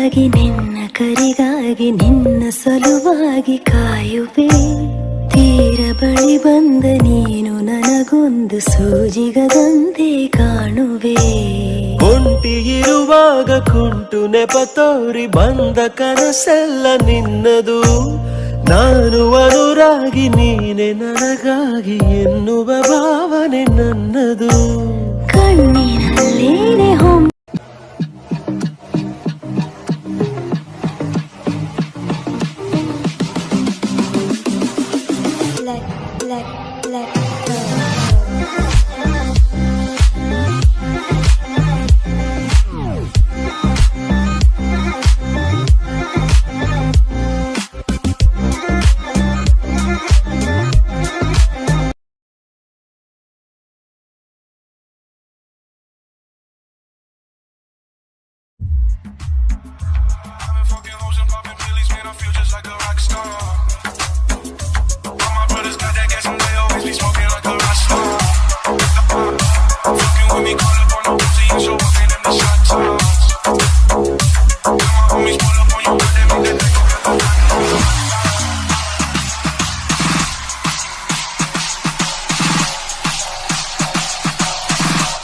ಕನಸಿಗಾಗಿ ನಿನ್ನ ಕರಿಗಾಗಿ ನಿನ್ನ ಸಲುವಾಗಿ ಕಾಯುವೆ. ತೀರ ಬಳಿ ಬಂದ ನೀನು ನನಗೊಂದು ಸೂಜಿಗದಂತೆ ಕಾಣುವೆ. ಒಂಟಿ ಇರುವಾಗ ಕುಂಟು ನೆಪ ತೋರಿ ಬಂದ ಕನಸೆಲ್ಲ ನಿನ್ನದು. ನಾನು ಅನುರಾಗಿ ನೀನೆ ನನಗಾಗಿ ಎನ್ನುವ ಭಾವನೆ ನನ್ನದು. ಕಣ್ಣಿನಲ್ಲೇನೆ I've been fucking hoes and popping pillies, man, I feel just like a rock star.